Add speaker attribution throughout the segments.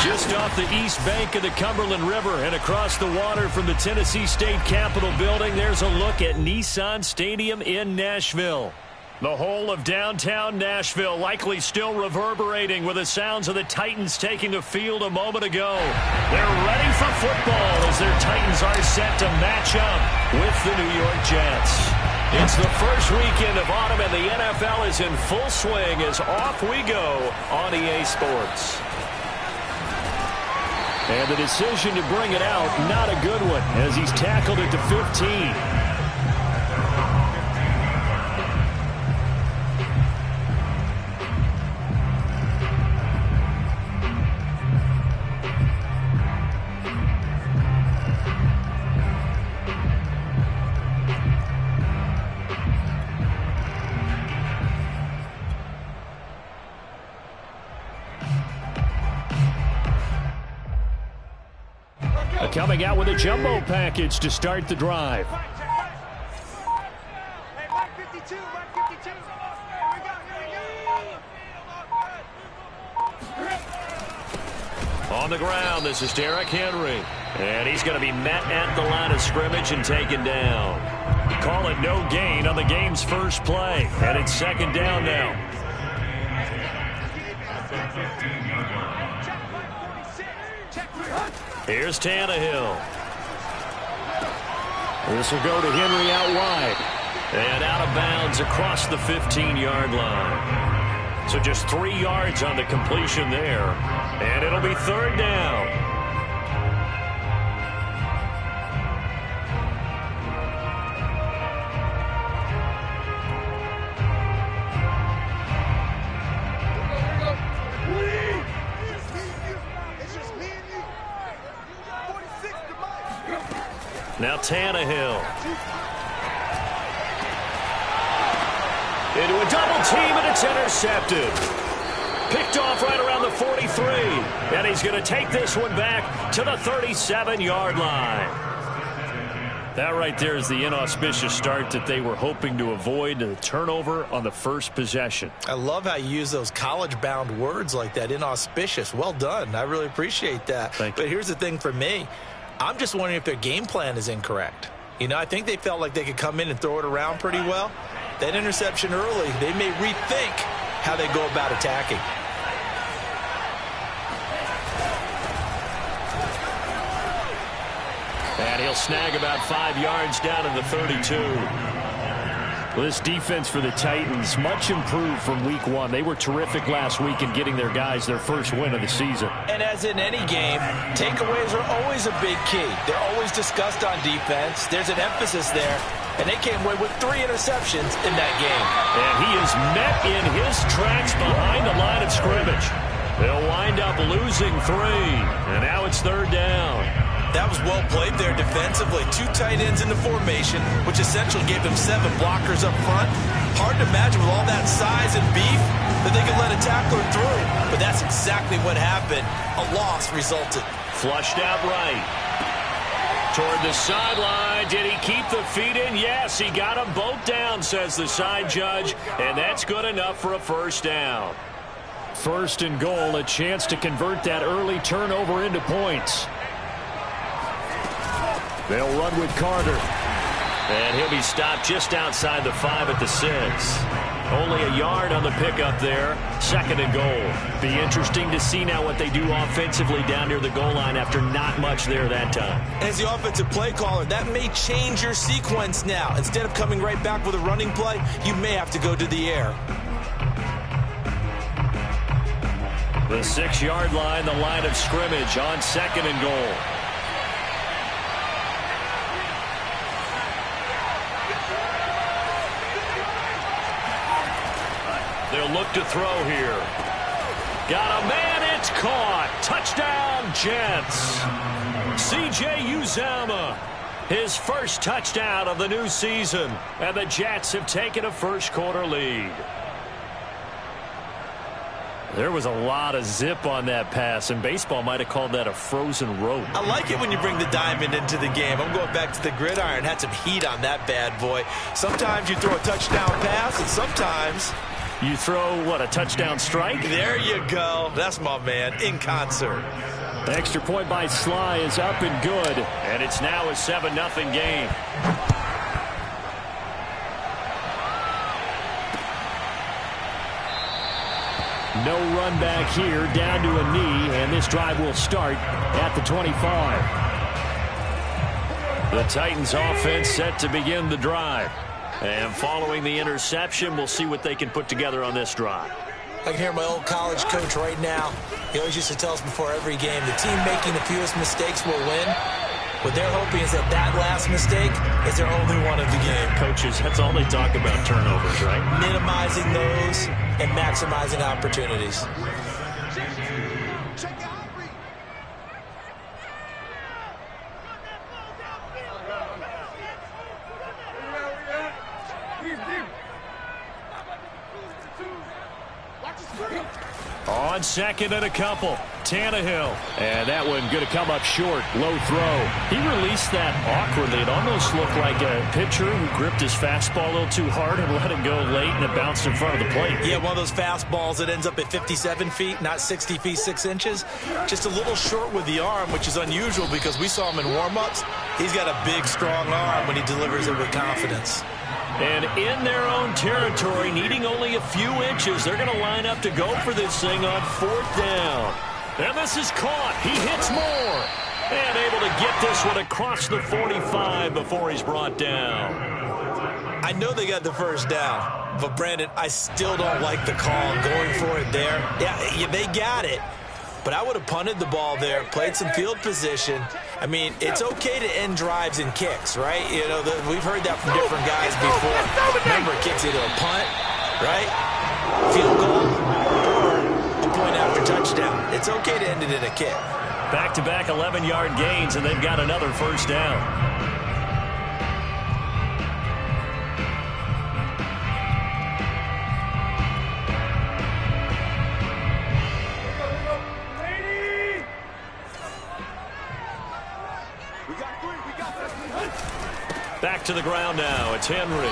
Speaker 1: Just off the east bank of the Cumberland River and across the water from the Tennessee State Capitol building, there's a look at Nissan Stadium in Nashville. The whole of downtown Nashville likely still reverberating with the sounds of the Titans taking the field a moment ago. They're ready for football as their Titans are set to match up with the New York Jets. It's the first weekend of autumn and the NFL is in full swing as off we go on EA Sports. And the decision to bring it out, not a good one, as he's tackled at the 15. Coming out with a jumbo package to start the drive. On the ground, this is Derrick Henry. And he's going to be met at the line of scrimmage and taken down. Call it no gain on the game's first play. And it's second down now. Here's Tannehill. This will go to Henry out wide. And out of bounds across the 15-yard line. So just 3 yards on the completion there. And it'll be third down. Now Tannehill. Into a double team, and it's intercepted. Picked off right around the 43. And he's going to take this one back to the 37-yard line. That right there is the inauspicious start that they were hoping to avoid, the turnover on the first possession.
Speaker 2: I love how you use those college-bound words like that, inauspicious. Well done. I really appreciate that.
Speaker 1: Thank you.
Speaker 2: But here's the thing for me. I'm just wondering if their game plan is incorrect. You know, I think they felt like they could come in and throw it around pretty well. That interception early, they may rethink how they go about attacking.
Speaker 1: And he'll snag about 5 yards down to the 32. Well, this defense for the Titans, much improved from week one. They were terrific last week in getting their guys their first win of the season.
Speaker 2: And as in any game, takeaways are always a big key. They're always discussed on defense. There's an emphasis there. And they came away with 3 interceptions in that game.
Speaker 1: And he is met in his tracks behind the line of scrimmage. They'll wind up losing 3. And now it's third down.
Speaker 2: That was well played there defensively. 2 tight ends in the formation, which essentially gave them 7 blockers up front. Hard to imagine with all that size and beef that they could let a tackler through. But that's exactly what happened. A loss resulted.
Speaker 1: Flushed out right. Toward the sideline. Did he keep the feet in? Yes, he got them both down, says the side judge. And that's good enough for a first down. First and goal, a chance to convert that early turnover into points. They'll run with Carter. And he'll be stopped just outside the 5 at the 6. Only a yard on the pickup there. Second and goal. Be interesting to see now what they do offensively down near the goal line after not much there that time.
Speaker 2: As the offensive play caller, that may change your sequence now. Instead of coming right back with a running play, you may have to go to the air.
Speaker 1: The 6-yard line, the line of scrimmage on second and goal. They'll look to throw here. Got a man, it's caught. Touchdown, Jets. C.J. Uzomah, his first touchdown of the new season. And the Jets have taken a first-quarter lead. There was a lot of zip on that pass, and baseball might have called that a frozen rope.
Speaker 2: I like it when you bring the diamond into the game. I'm going back to the gridiron. Had some heat on that bad boy. Sometimes you throw a touchdown pass, and sometimes
Speaker 1: You throw, what, a touchdown strike?
Speaker 2: There you go. That's my man, in concert.
Speaker 1: Extra point by Sly is up and good. And it's now a 7-0 game. No run back here, down to a knee, and this drive will start at the 25. The Titans offense set to begin the drive. And following the interception, we'll see what they can put together on this drive.
Speaker 3: I can hear my old college coach right now. He always used to tell us before every game, the team making the fewest mistakes will win. What they're hoping is that that last mistake is their only one of the game.
Speaker 1: Coaches, that's all they talk about, turnovers, right?
Speaker 3: Minimizing those and maximizing opportunities.
Speaker 1: On second and a couple, Tannehill. And that one going to come up short. Low throw. He released that awkwardly. It almost looked like a pitcher who gripped his fastball a little too hard and let it go late, and it bounced in front of the plate.
Speaker 3: Yeah, one of those fastballs that ends up at 57 feet, not 60 feet, 6 inches. Just a little short with the arm, which is unusual because we saw him in warm-ups. He's got a big, strong arm when he delivers it with confidence.
Speaker 1: And in their own territory, needing only a few inches, they're going to line up to go for this thing on 4th down. And this is caught. He hits more. And able to get this one across the 45 before he's brought down.
Speaker 2: I know they got the first down, but, Brandon, I still don't like the call going for it there. Yeah, they got it. But I would have punted the ball there, played some field position. I mean, it's okay to end drives and kicks, right? You know, we've heard that from different guys before. Remember, it kicks either a punt, right, field goal, or a point after touchdown. It's okay to end it in a kick.
Speaker 1: Back-to-back 11-yard gains, and they've got another first down. Back to the ground now. It's Henry.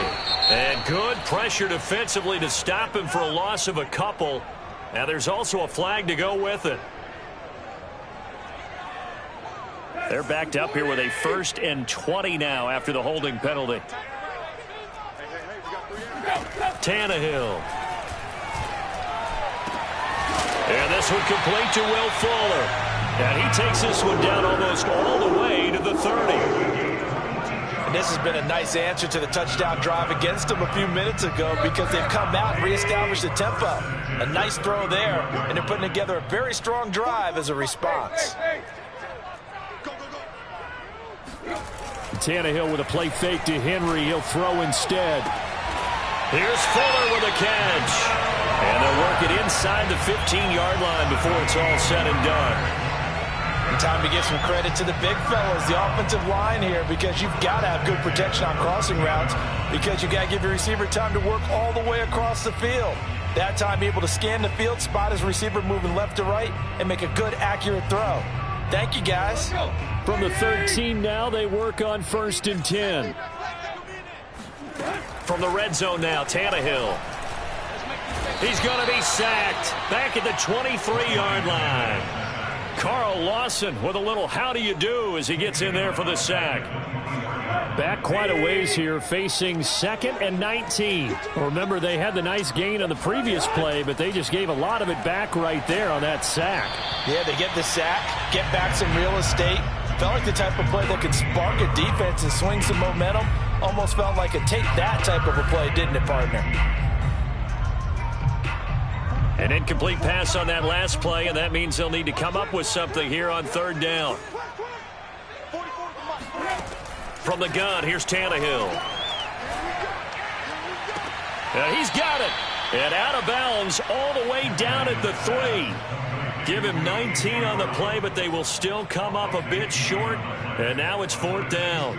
Speaker 1: And good pressure defensively to stop him for a loss of a couple. Now there's also a flag to go with it. They're backed up here with a 1st and 20 now after the holding penalty. Tannehill. And this one complete to Will Fuller. And he takes this one down almost all the way to the 30.
Speaker 2: This has been a nice answer to the touchdown drive against them a few minutes ago because they've come out and reestablished the tempo. A nice throw there, and they're putting together a very strong drive as a response.
Speaker 1: Tannehill with a play fake to Henry. He'll throw instead. Here's Fuller with a catch. And they'll work it inside the 15-yard line before it's all said and done.
Speaker 2: And time to give some credit to the big fellas, the offensive line here, because you've got to have good protection on crossing routes because you've got to give your receiver time to work all the way across the field. That time, be able to scan the field, spot his receiver moving left to right, and make a good, accurate throw. Thank you, guys.
Speaker 1: From the 13 now, they work on 1st and 10. From the red zone now, Tannehill. He's going to be sacked back at the 23-yard line. Carl Lawson with a little how do you do as he gets in there for the sack. Back quite a ways here, facing 2nd and 19. Remember, they had the nice gain on the previous play, but they just gave a lot of it back right there on that sack.
Speaker 2: Yeah, they get the sack, get back some real estate. Felt like the type of play that could spark a defense and swing some momentum. Almost felt like a take that type of a play, didn't it, partner?
Speaker 1: An incomplete pass on that last play, and that means they'll need to come up with something here on 3rd down. From the gun, here's Tannehill. And he's got it. And out of bounds all the way down at the 3. Give him 19 on the play, but they will still come up a bit short. And now it's 4th down.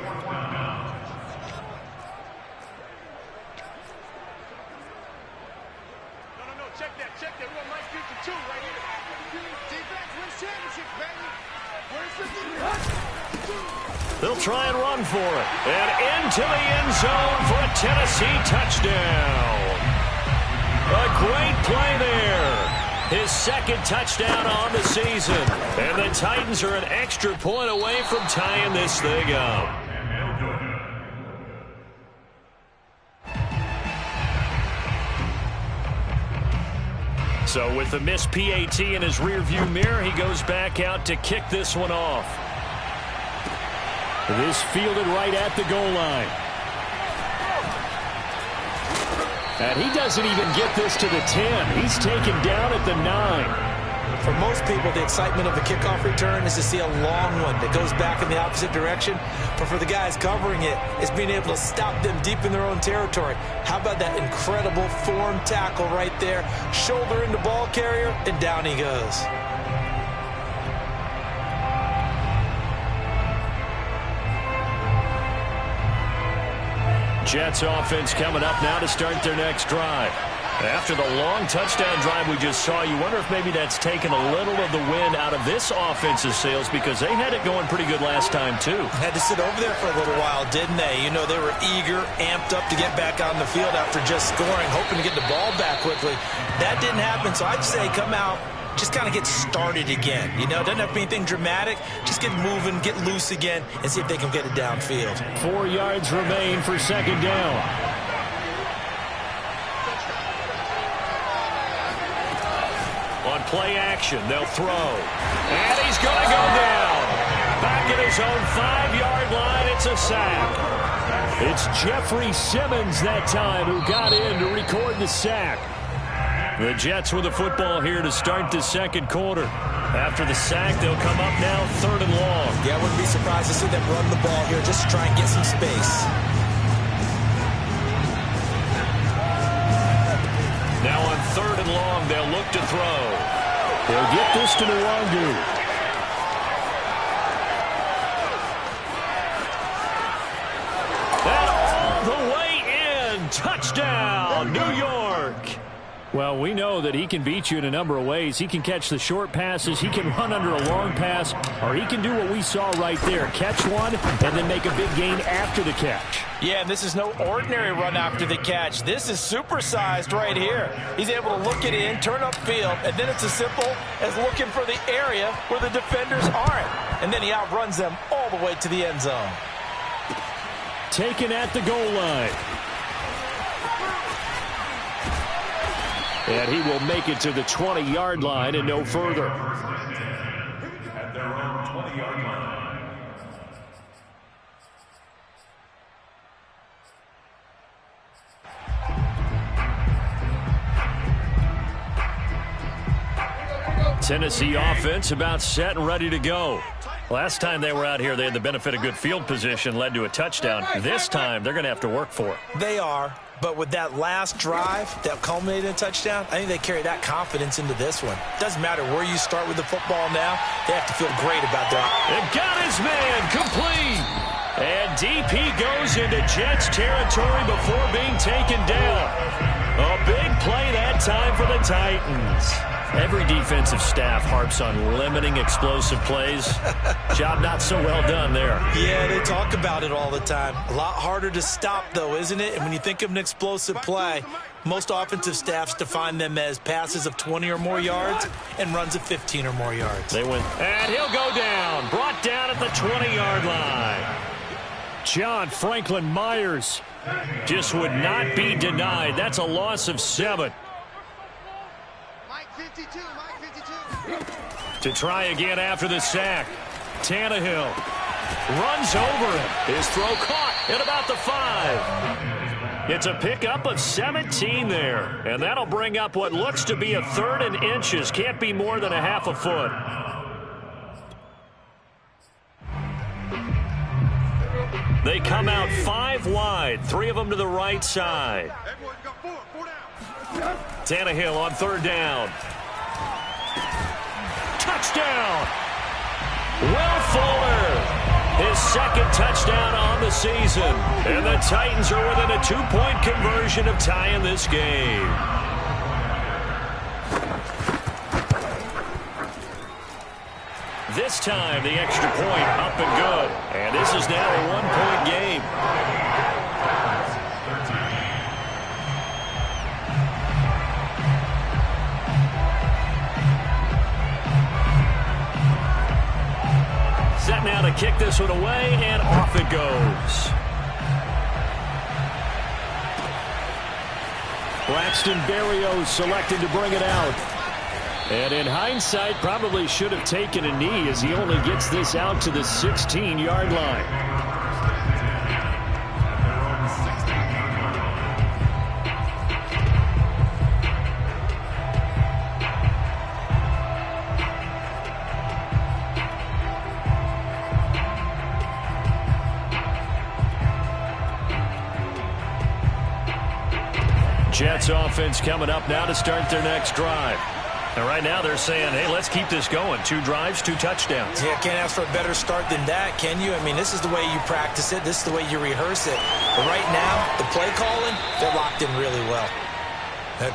Speaker 1: They'll try and run for it. And into the end zone for a Tennessee touchdown. A great play there. His second touchdown on the season. And the Titans are an extra point away from tying this thing up. So with the missed PAT in his rearview mirror, he goes back out to kick this one off. This fielded right at the goal line. And he doesn't even get this to the 10. He's taken down at the 9.
Speaker 3: For most people, the excitement of the kickoff return is to see a long one that goes back in the opposite direction. But for the guys covering it, it's being able to stop them deep in their own territory. How about that incredible form tackle right there? Shoulder into ball carrier, and down he goes.
Speaker 1: Jets offense coming up now to start their next drive. After the long touchdown drive we just saw, you wonder if maybe that's taken a little of the wind out of this offense's sails, because they had it going pretty good last time too.
Speaker 3: Had to sit over there for a little while, didn't they? You know, they were eager, amped up to get back on the field after just scoring, hoping to get the ball back quickly. That didn't happen, so I'd say come out, just kind of get started again. You know, it doesn't have to be anything dramatic. Just get moving, get loose again, and see if they can get it downfield.
Speaker 1: 4 yards remain for second down. On play action, they'll throw. And he's going to go down. Back at his own 5-yard line, it's a sack. It's Jeffrey Simmons that time who got in to record the sack. The Jets with the football here to start the second quarter. After the sack, they'll come up now 3rd and long.
Speaker 3: Yeah, I wouldn't be surprised to see them run the ball here just to try and get some space.
Speaker 1: Now on 3rd and long, they'll look to throw. They'll get this to Nwangu. And all the way in. Touchdown, New York. Well, we know that he can beat you in a number of ways. He can catch the short passes, he can run under a long pass, or he can do what we saw right there, catch one and then make a big gain after the catch.
Speaker 3: Yeah, and this is no ordinary run after the catch. This is supersized right here. He's able to look it in, turn upfield, and then it's as simple as looking for the area where the defenders aren't. And then he outruns them all the way to the end zone.
Speaker 1: Taken at the goal line. And he will make it to the 20-yard line and no further. At their own 20-yard line. Tennessee offense about set and ready to go. Last time they were out here, they had the benefit of good field position, led to a touchdown. This time, they're going to have to work for it.
Speaker 3: They are. But with that last drive that culminated in a touchdown, I think they carry that confidence into this one. Doesn't matter where you start with the football now, they have to feel great about that.
Speaker 1: It got his man complete. And DP goes into Jets territory before being taken down. A big play that time for the Titans. Every defensive staff harps on limiting explosive plays. Job not so well done there.
Speaker 3: Yeah, they talk about it all the time. A lot harder to stop, though, isn't it? And when you think of an explosive play, most offensive staffs define them as passes of 20 or more yards and runs of 15 or more yards.
Speaker 1: They win. And he'll go down. Brought down at the 20-yard line. John Franklin Myers just would not be denied. That's a loss of 7. To try again after the sack. Tannehill runs over him. His throw caught at about the 5. It's a pickup of 17 there. And that'll bring up what looks to be a 3rd and inches. Can't be more than a half a foot. They come out 5 wide. 3 of them to the right side. Tannehill on 3rd down. Touchdown! Will Fuller, his 2nd touchdown on the season. And the Titans are within a 2-point conversion of tying this game. This time, the extra point up and good. And this is now a 1-point game. this one away, and off it goes. Braxton Berrios selected to bring it out. And in hindsight, probably should have taken a knee as he only gets this out to the 16-yard line. Jets offense coming up now to start their next drive. And right now they're saying, hey, let's keep this going. 2 drives, 2 touchdowns.
Speaker 3: Yeah, can't ask for a better start than that, can you? I mean, this is the way you practice it. This is the way you rehearse it. But right now, the play calling, they're locked in really well.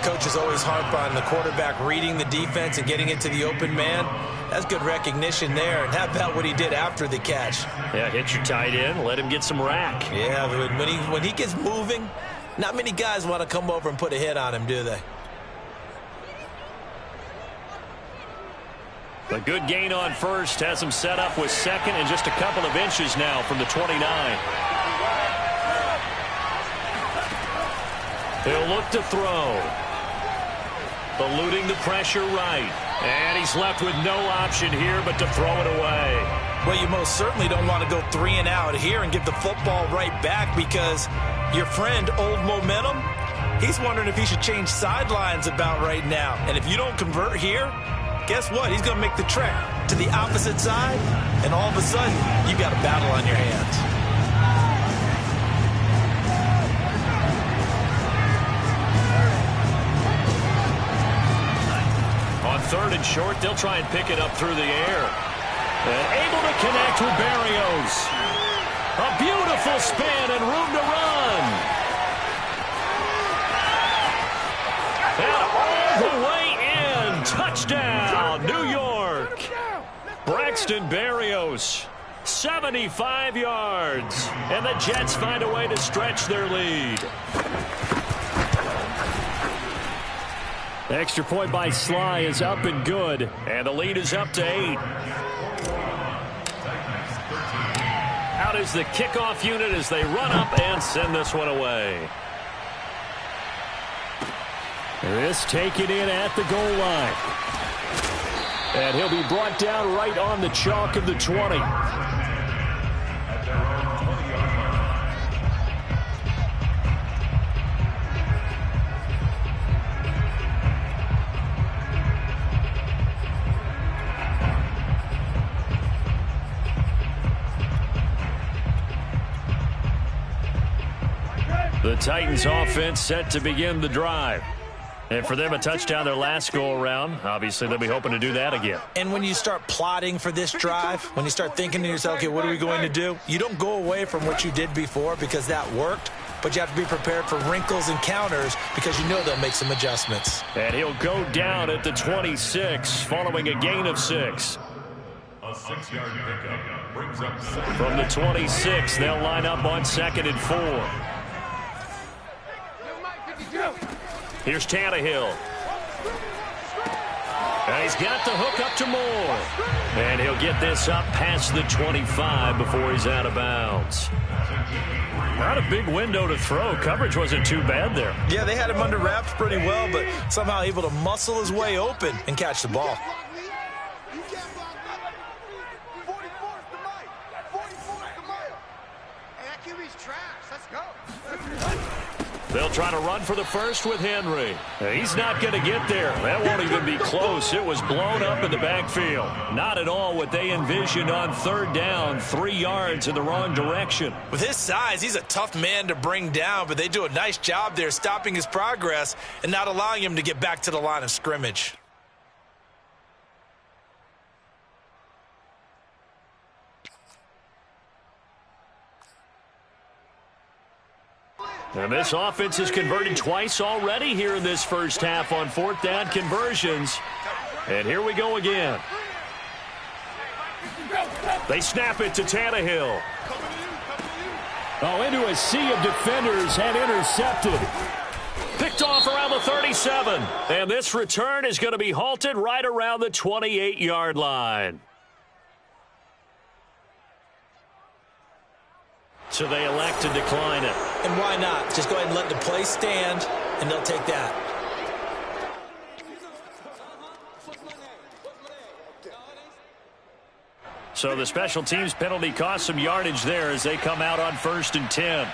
Speaker 3: Coaches always harp on the quarterback reading the defense and getting it to the open man. That's good recognition there. And how about what he did after the catch?
Speaker 1: Yeah, hit your tight end, let him get some rack.
Speaker 3: Yeah, when he gets moving, not many guys want to come over and put a hit on him, do they?
Speaker 1: A good gain on first has him set up with second and just a couple of inches now from the 29. He'll look to throw. Eluding the pressure right. And he's left with no option here but to throw it away.
Speaker 3: Well, you most certainly don't want to go 3 and out here and give the football right back because your friend, Old Momentum, he's wondering if he should change sidelines about right now. And if you don't convert here, guess what? He's going to make the trek to the opposite side, and all of a sudden, you've got a battle on your hands.
Speaker 1: On 3rd and short, they'll try and pick it up through the air. And able to connect with Berrios. A beautiful spin and room to run. And all the way in. Touchdown, New York. Braxton Berrios, 75 yards. And the Jets find a way to stretch their lead. Extra point by Sly is up and good. And the lead is up to 8. Out is the kickoff unit as they run up and send this one away. This taken in at the goal line. And he'll be brought down right on the chalk of the 20. The Titans offense set to begin the drive. And for them, a touchdown their last go-around. Obviously, they'll be hoping to do that again.
Speaker 3: And when you start plotting for this drive, when you start thinking to yourself, okay, what are we going to do? You don't go away from what you did before because that worked, but you have to be prepared for wrinkles and counters because you know they'll make some adjustments.
Speaker 1: And he'll go down at the 26 following a gain of 6.
Speaker 4: A 6-yard pickup brings up 7.
Speaker 1: From the 26, they'll line up on 2nd and 4. Here's Tannehill. And he's got the hook up to Moore. And he'll get this up past the 25 before he's out of bounds. Not a big window to throw. Coverage wasn't too bad there.
Speaker 3: Yeah, they had him under wraps pretty well, but somehow able to muscle his way open and catch the ball.
Speaker 1: They'll try to run for the first with Henry. He's not going to get there. That won't even be close. It was blown up in the backfield. Not at all what they envisioned on 3rd down, 3 yards in the wrong direction.
Speaker 3: With his size, he's a tough man to bring down, but they do a nice job there stopping his progress and not allowing him to get back to the line of scrimmage.
Speaker 1: And this offense has converted twice already here in this first half on 4th down conversions. And here we go again. They snap it to Tannehill. Oh, into a sea of defenders and intercepted. Picked off around the 37. And this return is going to be halted right around the 28-yard line. so they elect to decline it.
Speaker 3: And why not? Just go ahead and let the play stand, and they'll take that.
Speaker 1: So the special teams penalty cost some yardage there as they come out on 1st and 10.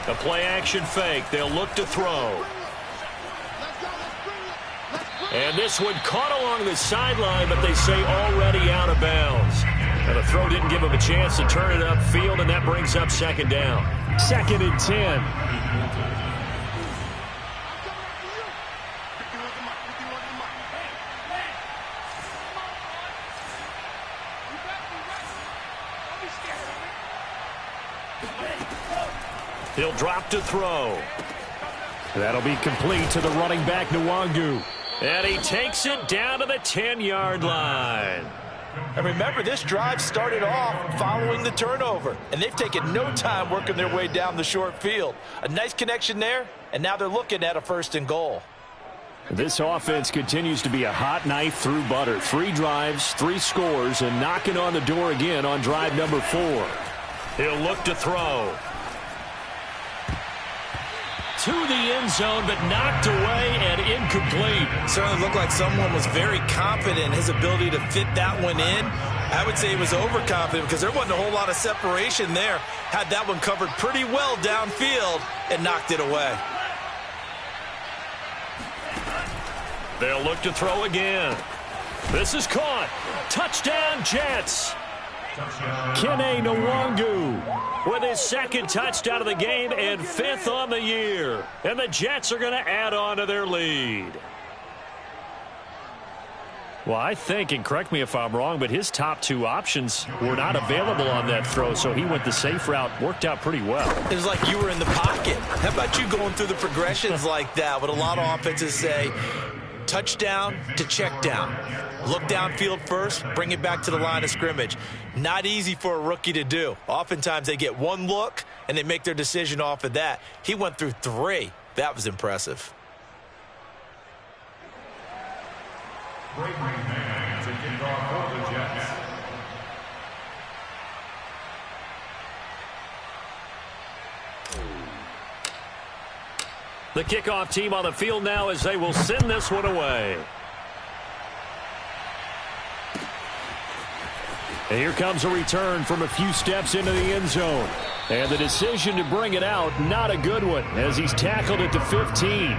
Speaker 1: A play action fake. They'll look to throw. And this one caught along the sideline, but they say already out of bounds. And the throw didn't give him a chance to turn it upfield, and that brings up 2nd down. 2nd and 10. He'll drop to throw. That'll be complete to the running back, Nwangu. And he takes it down to the 10-yard line.
Speaker 3: And remember, this drive started off following the turnover, and they've taken no time working their way down the short field. A nice connection there, and now they're looking at a 1st and goal.
Speaker 1: This offense continues to be a hot knife through butter. 3 drives, 3 scores, and knocking on the door again on drive number 4. He'll look to throw. To the end zone, but knocked away and incomplete.
Speaker 3: Certainly looked like someone was very confident in his ability to fit that one in. I would say he was overconfident because there wasn't a whole lot of separation there. Had that one covered pretty well downfield and knocked it away.
Speaker 1: They'll look to throw again. This is caught. Touchdown, Jets. Kene Nwangu with his 2nd touchdown of the game and 5th on the year. And the Jets are going to add on to their lead. Well, I think, and correct me if I'm wrong, but his top 2 options were not available on that throw, so he went the safe route. Worked out pretty well.
Speaker 3: It was like you were in the pocket. How about you going through the progressions like that? What a lot of offenses say, touchdown to check down. Look downfield first, bring it back to the line of scrimmage. Not easy for a rookie to do. Oftentimes they get one look and they make their decision off of that. He went through 3. That was impressive.
Speaker 4: Great man to kick off for the Jets.
Speaker 1: The kickoff team on the field now as they will send this one away. And here comes a return from a few steps into the end zone. And the decision to bring it out, not a good one, as he's tackled at the 15.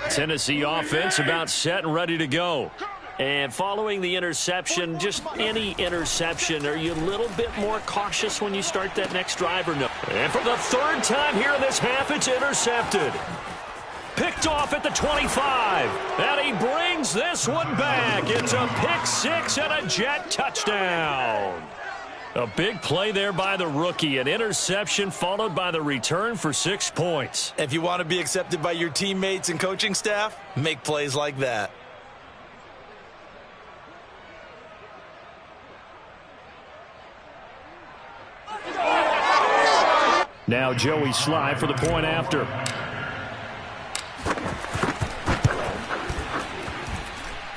Speaker 1: Tennessee offense about set and ready to go. And following the interception, just any interception, are you a little bit more cautious when you start that next drive or no? And for the 3rd time here in this half, it's intercepted. Picked off at the 25. And he brings this one back. It's a pick 6 and a Jet touchdown. A big play there by the rookie. An interception followed by the return for 6 points.
Speaker 3: If you want to be accepted by your teammates and coaching staff, make plays like that.
Speaker 1: Now Joey Sly for the point after.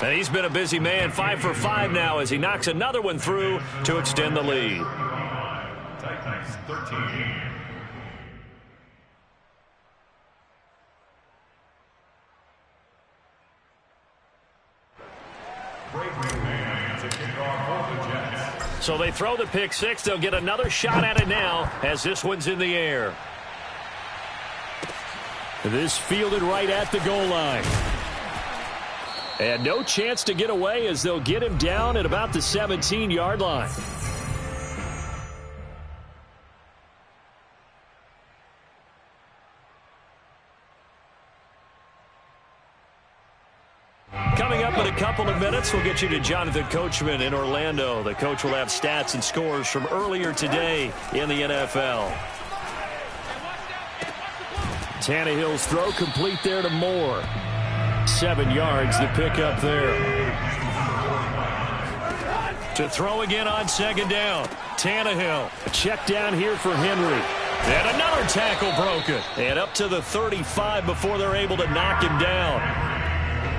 Speaker 1: And he's been a busy man, 5 for 5 now as he knocks another one through to extend the lead.
Speaker 4: Titans 13.
Speaker 1: So they throw the pick six. They'll get another shot at it now as this one's in the air. This fielded right at the goal line. And no chance to get away as they'll get him down at about the 17-yard line. Coming up in a couple of minutes, we'll get you to Jonathan Coachman in Orlando. The coach will have stats and scores from earlier today in the NFL. Tannehill's throw complete there to Moore. 7 yards to pick up there. To throw again on second down. Tannehill. A check down here for Henry. And another tackle broken. And up to the 35 before they're able to knock him down.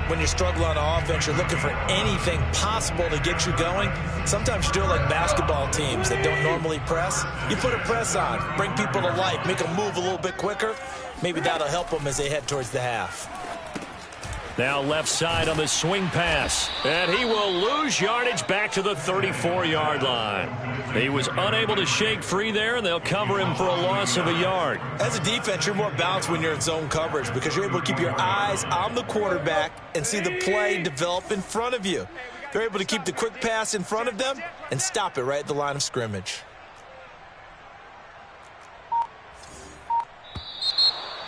Speaker 3: When you struggle on offense, you're looking for anything possible to get you going. Sometimes you do it like basketball teams that don't normally press. You put a press on, bring people to life, make them move a little bit quicker. Maybe that'll help them as they head towards the half.
Speaker 1: Now left side on the swing pass. And he will lose yardage back to the 34-yard line. He was unable to shake free there, and they'll cover him for a loss of a yard.
Speaker 3: As a defense, you're more balanced when you're in zone coverage because you're able to keep your eyes on the quarterback and see the play develop in front of you. They're able to keep the quick pass in front of them and stop it right at the line of scrimmage.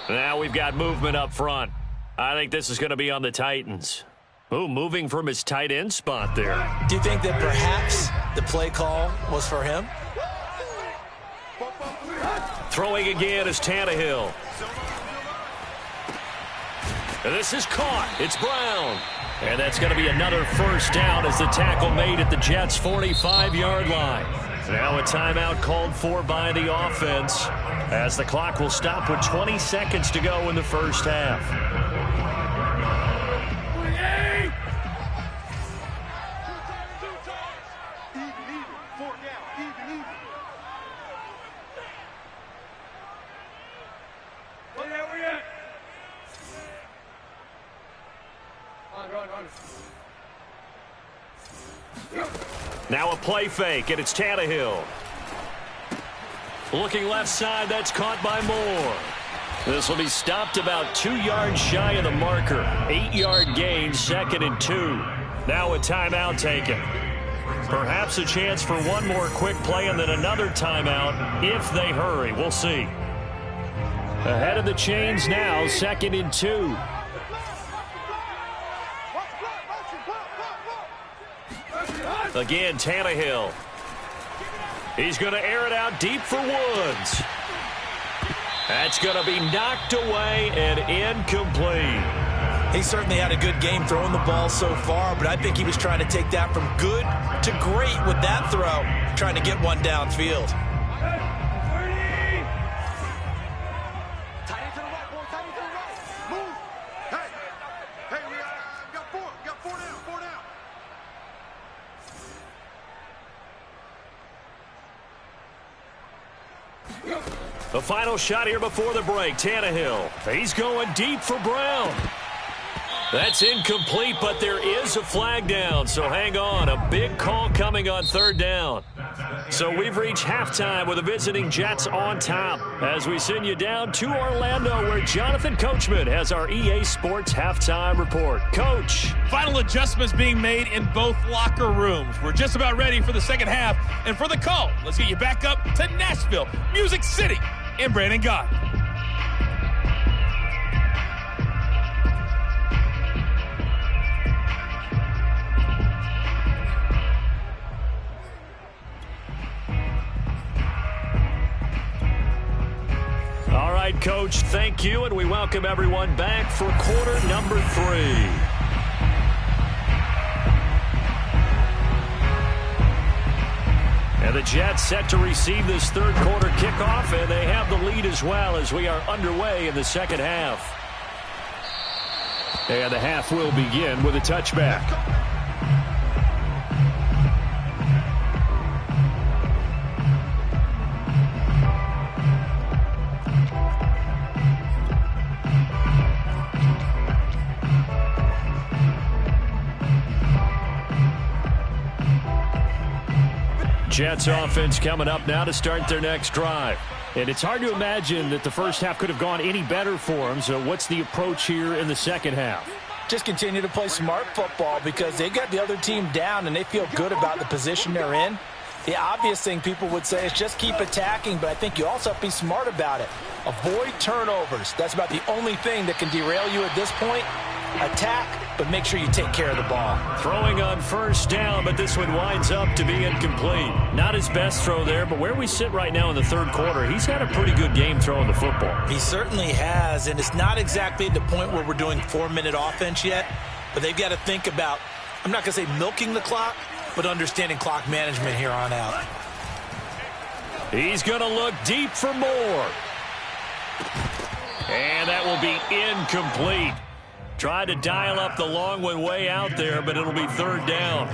Speaker 1: Now we've got movement up front. I think this is going to be on the Titans. Ooh, moving from his tight end spot there.
Speaker 3: Do you think that perhaps the play call was for him?
Speaker 1: Throwing again is Tannehill. And this is caught. It's Brown. And that's going to be another first down as the tackle made at the Jets' 45-yard line. Now a timeout called for by the offense as the clock will stop with 20 seconds to go in the first half. Now a play fake, and it's Tannehill. Looking left side, that's caught by Moore. This will be stopped about 2 yards shy of the marker. 8-yard gain, 2nd and 2. Now a timeout taken. Perhaps a chance for one more quick play and then another timeout if they hurry. We'll see. Ahead of the chains now, 2nd and 2. Again, Tannehill. He's going to air it out deep for Woods. That's going to be knocked away and incomplete.
Speaker 3: He certainly had a good game throwing the ball so far, but I think he was trying to take that from good to great with that throw, trying to get one downfield.
Speaker 1: The final shot here before the break. Tannehill. He's going deep for Brown. That's incomplete, but there is a flag down, so hang on. A big call coming on third down. So we've reached halftime with the visiting Jets on top as we send you down to Orlando where Jonathan Coachman has our EA Sports halftime report. Coach.
Speaker 5: Final adjustments being made in both locker rooms. We're just about ready for the second half. And for the call, let's get you back up to Nashville, Music City, and Brandon Gott.
Speaker 1: All right, Coach, thank you, and we welcome everyone back for quarter number 3. And the Jets set to receive this third quarter kickoff, and they have the lead as well as we are underway in the second half. And the half will begin with a touchback. Jets offense coming up now to start their next drive. And it's hard to imagine that the first half could have gone any better for them. So what's the approach here in the second half?
Speaker 3: Just continue to play smart football because they got the other team down and they feel good about the position they're in. The obvious thing people would say is just keep attacking, but I think you also have to be smart about it. Avoid turnovers. That's about the only thing that can derail you at this point. Attack, but make sure you take care of the ball.
Speaker 1: Throwing on first down, but this one winds up to be incomplete. Not his best throw there, but where we sit right now in the third quarter, he's had a pretty good game throwing the football.
Speaker 3: He certainly has, and it's not exactly the point where we're doing 4-minute offense yet, but they've got to think about, I'm not going to say milking the clock, but understanding clock management here on out.
Speaker 1: He's going to look deep for more. And that will be incomplete. Try to dial up the long one way out there, but it'll be third down.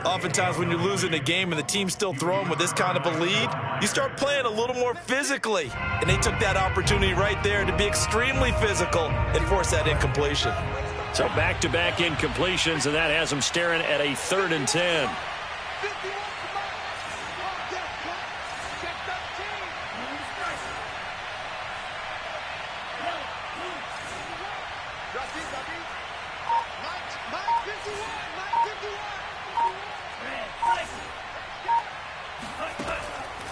Speaker 2: Oftentimes when you're losing a game and the team's still throwing with this kind of a lead, you start playing a little more physically. And they took that opportunity right there to be extremely physical and force that incompletion.
Speaker 1: So back-to-back incompletions, and that has them staring at a 3rd and 10.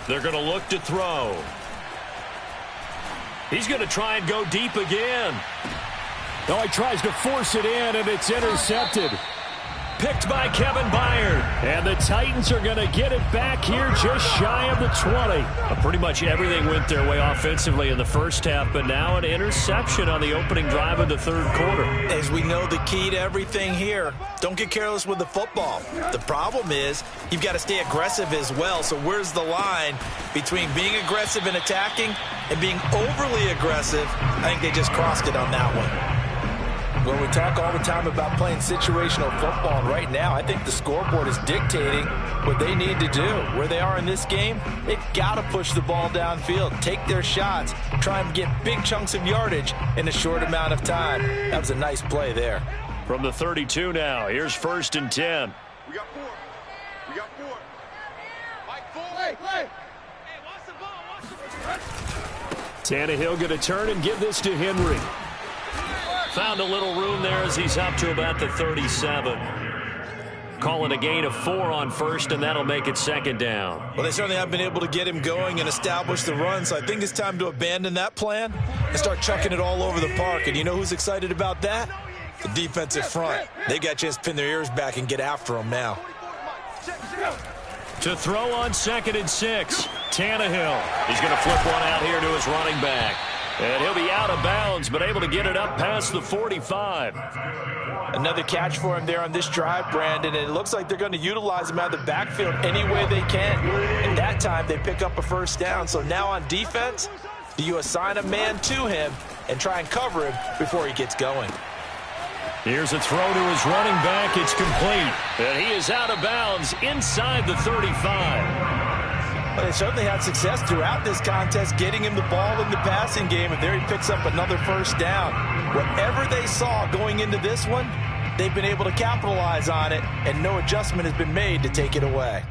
Speaker 1: They're going to look to throw. He's going to try and go deep again. Oh, he tries to force it in, and it's intercepted. Picked by Kevin Byard. And the Titans are going to get it back here just shy of the 20. Pretty much everything went their way offensively in the first half, but now an interception on the opening drive of the third quarter.
Speaker 2: As we know, the key to everything here, don't get careless with the football. The problem is you've got to stay aggressive as well. So where's the line between being aggressive and attacking and being overly aggressive? I think they just crossed it on that one.
Speaker 3: Well, we talk all the time about playing situational football, and right now I think the scoreboard is dictating what they need to do. Where they are in this game, they've got to push the ball downfield, take their shots, try and get big chunks of yardage in a short amount of time. That was a nice play there.
Speaker 1: From the 32 now, here's 1st and 10.
Speaker 4: We got 4. We got 4. Mike, 4. Hey, hey, watch the ball. Watch the ball.
Speaker 1: Tannehill going to turn and give this to Henry. Found a little room there as he's up to about the 37. Calling a gain of 4 on first, and that'll make it 2nd down.
Speaker 2: Well, they certainly have been able to get him going and establish the run, so I think it's time to abandon that plan and start chucking it all over the park. And you know who's excited about that? The defensive front. They got a chance to pin their ears back and get after him now.
Speaker 1: To throw on 2nd and 6, Tannehill. He's going to flip one out here to his running back. And he'll be out of bounds, but able to get it up past the 45.
Speaker 3: Another catch for him there on this drive, Brandon, and it looks like they're going to utilize him out of the backfield any way they can. And that time they pick up a first down. So now on defense, do you assign a man to him and try and cover him before he gets going?
Speaker 1: Here's a throw to his running back. It's complete. And he is out of bounds inside the 35.
Speaker 3: But they certainly had success throughout this contest getting him the ball in the passing game, and there he picks up another first down. Whatever they saw going into this one, they've been able to capitalize on it, and no adjustment has been made to take it away.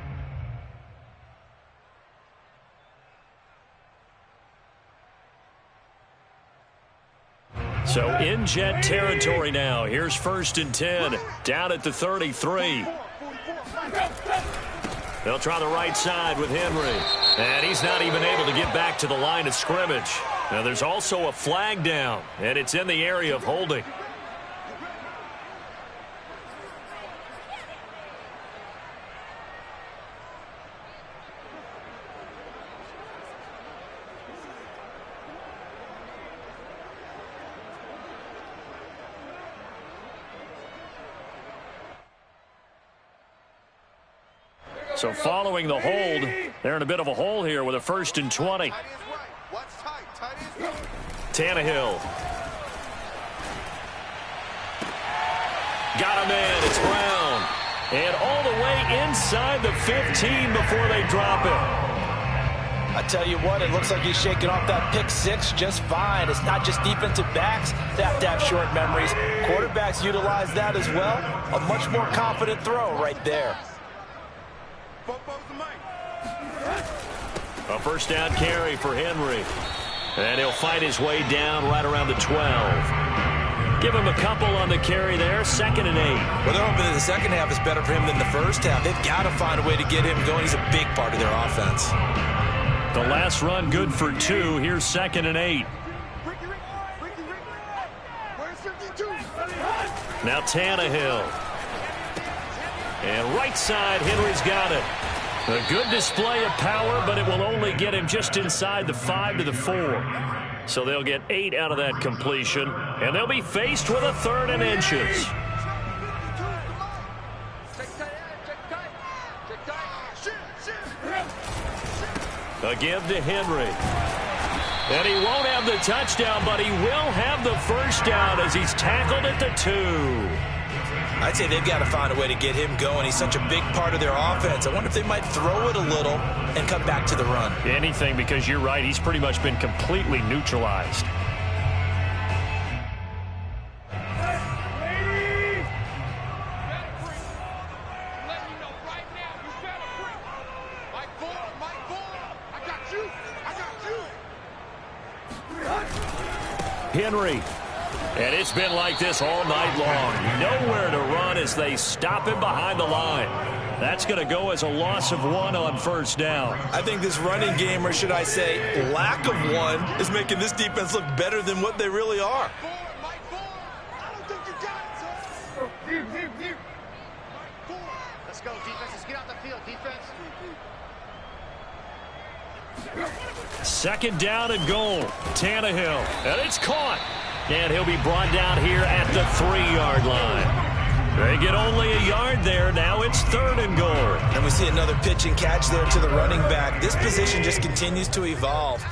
Speaker 1: So in Jet territory now. Here's 1st and 10 down at the 33. They'll try the right side with Henry. And he's not even able to get back to the line of scrimmage. Now there's also a flag down, and it's in the area of holding. So following the hold, they're in a bit of a hole here with a 1st and 20. Tannehill. Got a man. It's Brown. And all the way inside the 15 before they drop it.
Speaker 3: I tell you what, it looks like he's shaking off that pick six just fine. It's not just defensive backs that have to have short memories. Quarterbacks utilize that as well. A much more confident throw right there.
Speaker 1: A first down carry for Henry. And he'll fight his way down right around the 12. Give him a couple on the carry there. 2nd and 8.
Speaker 2: Well, they're hoping that the second half is better for him than the first half. They've got to find a way to get him going. He's a big part of their offense.
Speaker 1: The last run good for 2. Here's 2nd and 8. Now Tannehill. And right side, Henry's got it. A good display of power, but it will only get him just inside the 5 to the 4. So they'll get 8 out of that completion, and they'll be faced with a 3rd and inches. A give to Henry. And he won't have the touchdown, but he will have the first down as he's tackled at the 2.
Speaker 2: I'd say they've got to find a way to get him going. He's such a big part of their offense. I wonder if they might throw it a little and come back to the run.
Speaker 1: Anything, because you're right. He's pretty much been completely neutralized. Henry. And it's been like this all night long. Nowhere to run as they stop him behind the line. That's going to go as a loss of 1 on first down.
Speaker 2: I think this running game, or should I say lack of one, is making this defense look better than what they really are.
Speaker 4: Let's go, defense. Let's get out the field, defense.
Speaker 1: 2nd down and goal. Tannehill. And it's caught. And he'll be brought down here at the 3-yard line. They get only a yard there. Now it's 3rd and goal.
Speaker 2: And we see another pitch and catch there to the running back. This position just continues to evolve.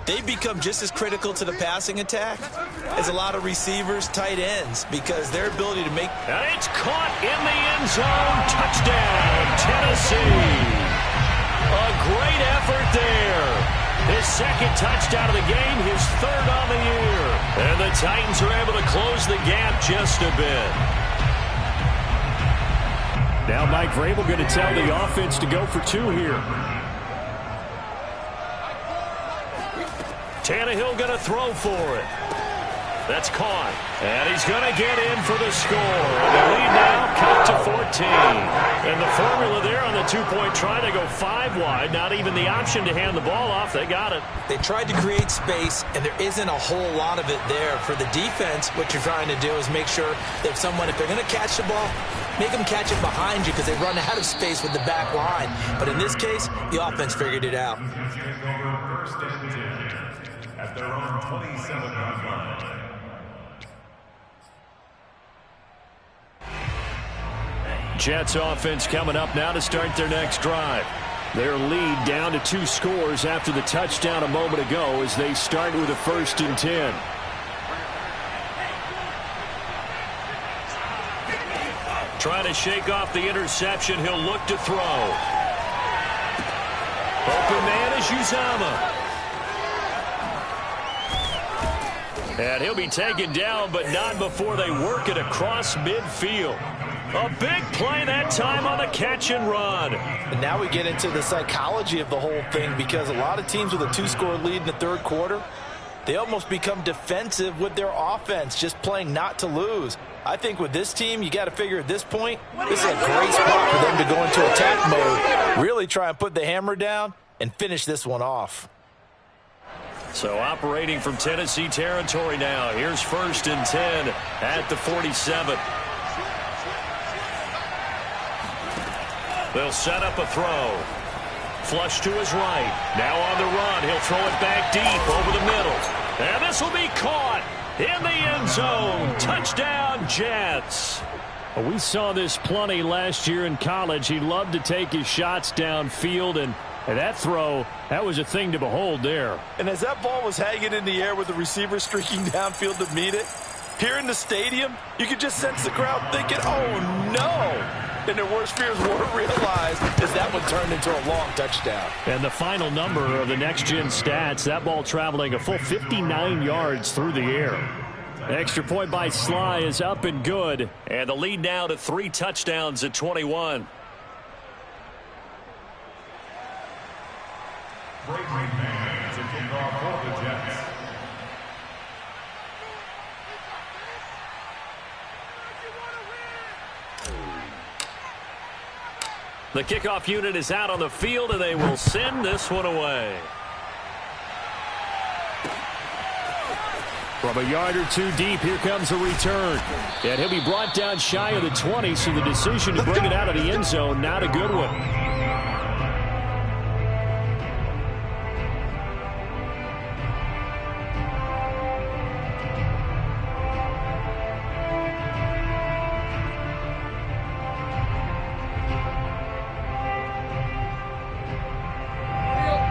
Speaker 2: They become just as critical to the passing attack as a lot of receivers, tight ends, because their ability to make...
Speaker 1: And it's caught in the end zone. Touchdown, Tennessee. A great effort there. His 2nd touchdown of the game, his 3rd on the year. And the Titans are able to close the gap just a bit. Now Mike Vrabel going to tell the offense to go for 2 here. Tannehill going to throw for it. That's caught. And he's going to get in for the score. And the lead now cut to 14. And the formula there on the 2-point try to go 5 wide. Not even the option to hand the ball off. They got it.
Speaker 2: They tried to create space, and there isn't a whole lot of it there. For the defense, what you're trying to do is make sure that if they're going to catch the ball, make them catch it behind you because they run out of space with the back line. But in this case, the offense figured it out.
Speaker 6: At their own 27-yard line.
Speaker 1: Jets offense coming up now to start their next drive. Their lead down to 2 scores after the touchdown a moment ago as they start with a 1st and 10. Trying to shake off the interception. He'll look to throw. Open man is Uzomah. And he'll be taken down, but not before they work it across midfield. A big play that time on the catch and run.
Speaker 3: And now we get into the psychology of the whole thing, because a lot of teams with a 2-score lead in the 3rd quarter, they almost become defensive with their offense, just playing not to lose. I think with this team, you got to figure at this point, this is a great spot for them to go into attack mode, really try and put the hammer down and finish this one off.
Speaker 1: So operating from Tennessee territory now. Here's 1st and 10 at the 47. They'll set up a throw. Flush to his right. Now on the run. He'll throw it back deep over the middle. And this will be caught in the end zone. Touchdown, Jets. We saw this plenty last year in college. He loved to take his shots downfield, and that throw, that was a thing to behold there.
Speaker 3: And as that ball was hanging in the air with the receiver streaking downfield to meet it,
Speaker 2: Here in the stadium, you could just sense the crowd thinking, oh, no. And their worst fears weren't realized as that one turned into a long touchdown.
Speaker 1: And the final number of the next-gen stats, that ball traveling a full 59 yards through the air. Extra point by Sly is up and good. And the lead now to 3 touchdowns at 21.
Speaker 6: Brady Manning to kick off for the Jets.
Speaker 1: The kickoff unit is out on the field, and they will send this one away. From a yard or two deep, here comes a return. And he'll be brought down shy of the 20, so the decision to bring it out of the end zone, not a good one.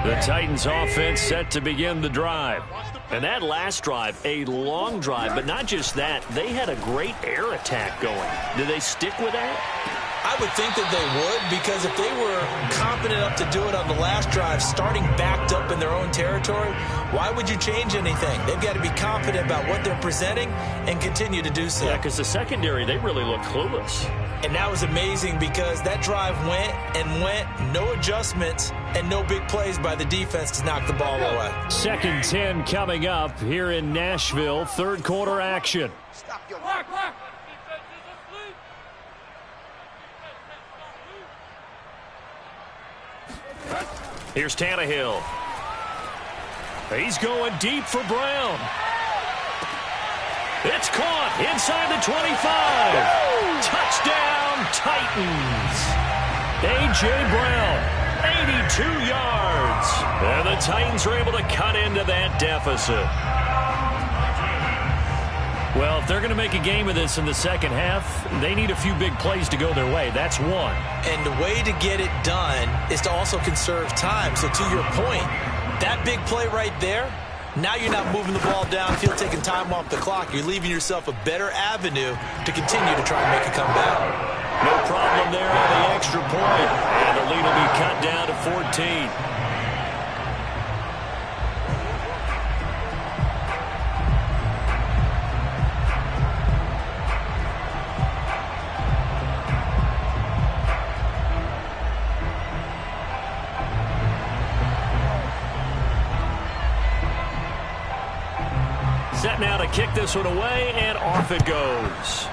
Speaker 1: The Titans offense set to begin the drive. And that last drive, a long drive, but not just that. They had a great air attack going. Do they stick with that?
Speaker 2: I would think that they would, because if they were confident enough to do it on the last drive, starting backed up in their own territory, why would you change anything? They've got to be confident about what they're presenting and continue to do so.
Speaker 1: Yeah, because the secondary, they really look clueless.
Speaker 2: And that was amazing because that drive went and went, no adjustments, and no big plays by the defense to knock the ball away.
Speaker 1: 2nd and 10 coming up here in Nashville. Third quarter action.
Speaker 4: Stop your
Speaker 1: Here's Tannehill. He's going deep for Brown. It's caught inside the 25. Touchdown, Titans. A.J. Brown, 82 yards. And the Titans are able to cut into that deficit. Well, if they're going to make a game of this in the second half, they need a few big plays to go their way. That's one.
Speaker 2: And the way to get it done is to also conserve time. So to your point, that big play right there, now you're not moving the ball downfield, taking time off the clock. You're leaving yourself a better avenue to continue to try and make a comeback.
Speaker 1: No problem there on the extra point. And the lead will be cut down to 14. Set now to kick this one away, and off it goes.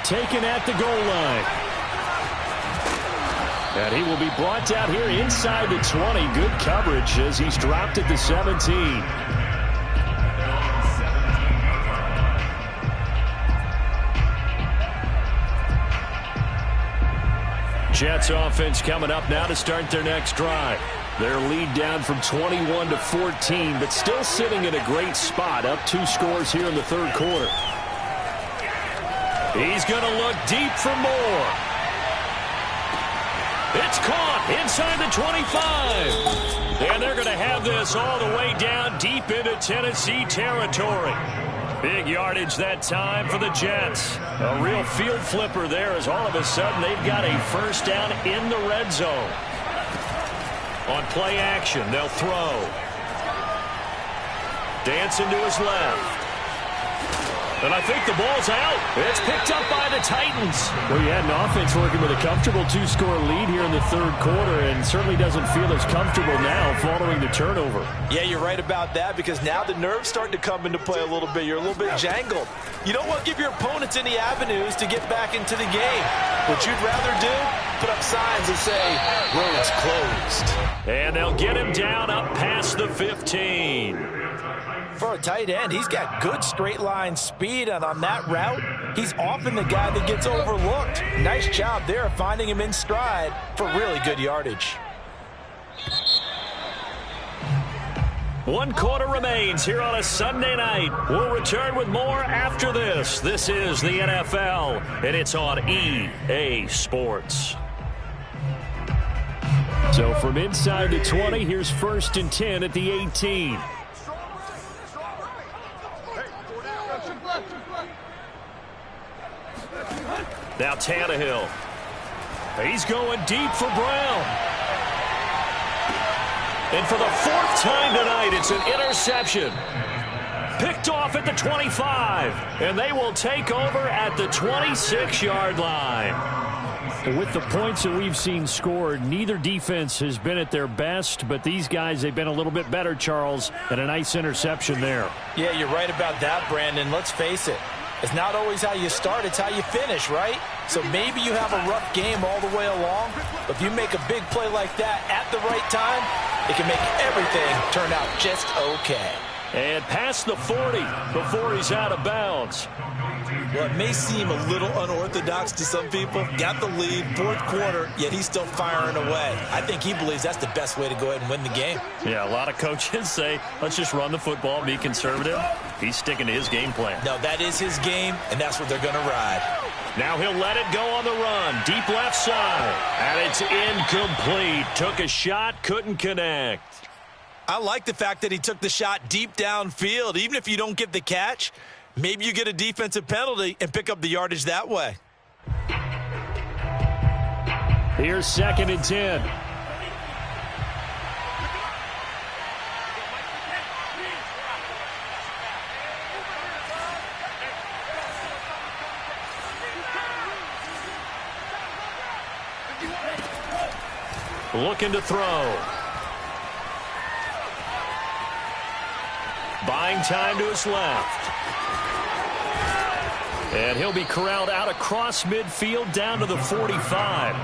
Speaker 1: Taken at the goal line. And he will be brought down here inside the 20. Good coverage as he's dropped at the 17. Jets offense coming up now to start their next drive. Their lead down from 21 to 14, but still sitting in a great spot, up 2 scores here in the third quarter. He's going to look deep for more. It's caught inside the 25. And they're going to have this all the way down deep into Tennessee territory. Big yardage that time for the Jets. A real field flipper there as all of a sudden they've got a first down in the red zone. On play action, they'll throw. Dancing to his left. And I think the ball's out. It's picked up by the Titans. Well, you had an offense working with a comfortable 2-score lead here in the third quarter and certainly doesn't feel as comfortable now following the turnover.
Speaker 2: Yeah, you're right about that because now the nerves starting to come into play a little bit. You're a little bit jangled. You don't want to give your opponents any avenues to get back into the game. What you'd rather do, put up signs and say, roads closed.
Speaker 1: And they'll get him down up past the 15.
Speaker 2: For a tight end, he's got good straight line speed, and on that route, he's often the guy that gets overlooked. Nice job there of finding him in stride for really good yardage.
Speaker 1: 1 quarter remains here on a Sunday night. We'll return with more after this. This is the NFL, and it's on EA Sports. So from inside the 20, here's 1st and 10 at the 18. Now Tannehill. He's going deep for Brown. And for the 4th time tonight, it's an interception. Picked off at the 25. And they will take over at the 26-yard line. With the points that we've seen scored, neither defense has been at their best, but these guys, they've been a little bit better, Charles, and a nice interception there.
Speaker 3: Yeah, you're right about that, Brandon. Let's face it. It's not always how you start, it's how you finish, right? So maybe you have a rough game all the way along, but if you make a big play like that at the right time, it can make everything turn out just okay.
Speaker 1: And past the 40 before he's out of bounds.
Speaker 2: Well, it may seem a little unorthodox to some people. Got the lead, 4th quarter, yet he's still firing away. I think he believes that's the best way to go ahead and win the game.
Speaker 1: Yeah, a lot of coaches say, let's just run the football, be conservative. He's sticking to his game plan.
Speaker 2: No, that is his game, and that's what they're going to ride.
Speaker 1: Now he'll let it go on the run. Deep left side. And it's incomplete. Took a shot, couldn't connect.
Speaker 2: I like the fact that he took the shot deep downfield. Even if you don't get the catch, maybe you get a defensive penalty and pick up the yardage that way.
Speaker 1: Here's 2nd and 10. Looking to throw. Buying time to his left. And he'll be corralled out across midfield down to the 45.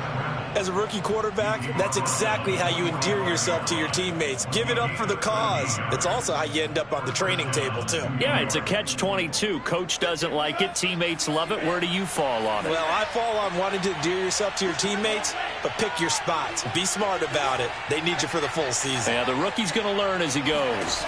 Speaker 2: As a rookie quarterback, that's exactly how you endear yourself to your teammates. Give it up for the cause. It's also how you end up on the training table, too.
Speaker 1: Yeah, it's a catch-22. Coach doesn't like it. Teammates love it. Where do you fall on it?
Speaker 2: Well, I fall on wanting to endear yourself to your teammates, but pick your spots. Be smart about it. They need you for the full season.
Speaker 1: Yeah, the rookie's going to learn as he goes.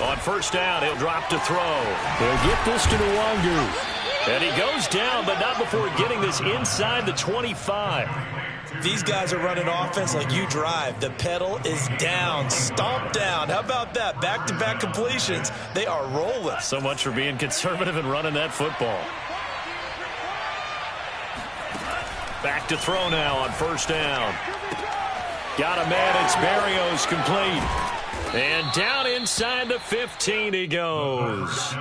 Speaker 1: On 1st down, he'll drop to throw. He'll get this to Nwangu. And he goes down, but not before getting this inside the 25.
Speaker 2: These guys are running offense like you drive. The pedal is down, stomped down. How about that? Back-to-back completions. They are rolling.
Speaker 1: So much for being conservative and running that football. Back to throw now on 1st down. Got a man. It's Berrios complete. And down inside the 15 he goes.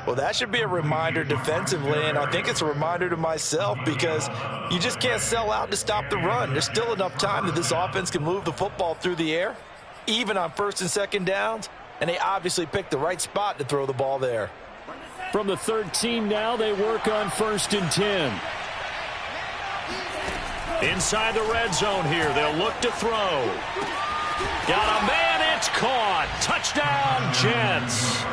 Speaker 2: Well, that should be a reminder defensively, and I think it's a reminder to myself because you just can't sell out to stop the run. There's still enough time that this offense can move the football through the air, even on 1st and 2nd downs, and they obviously picked the right spot to throw the ball there.
Speaker 1: From the 13 now, they work on 1st and 10. Inside the red zone here, they'll look to throw. Got a man, it's caught. Touchdown, Jets.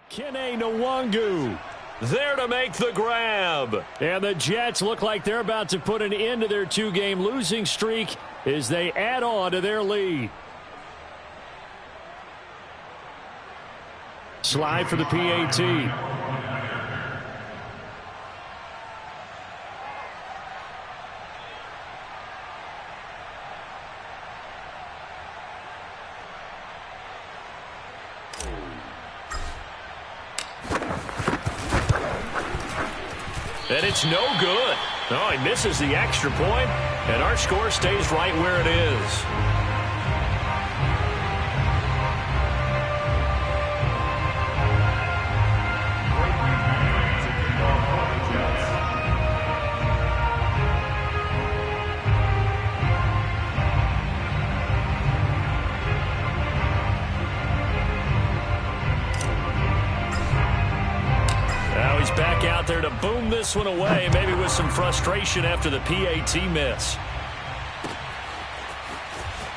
Speaker 1: Kene Nwangu there to make the grab. And the Jets look like they're about to put an end to their 2-game losing streak as they add on to their lead. Slide for the PAT. And it's no good. Oh, he misses the extra point, and our score stays right where it is. boom this one away, maybe with some frustration after the PAT miss.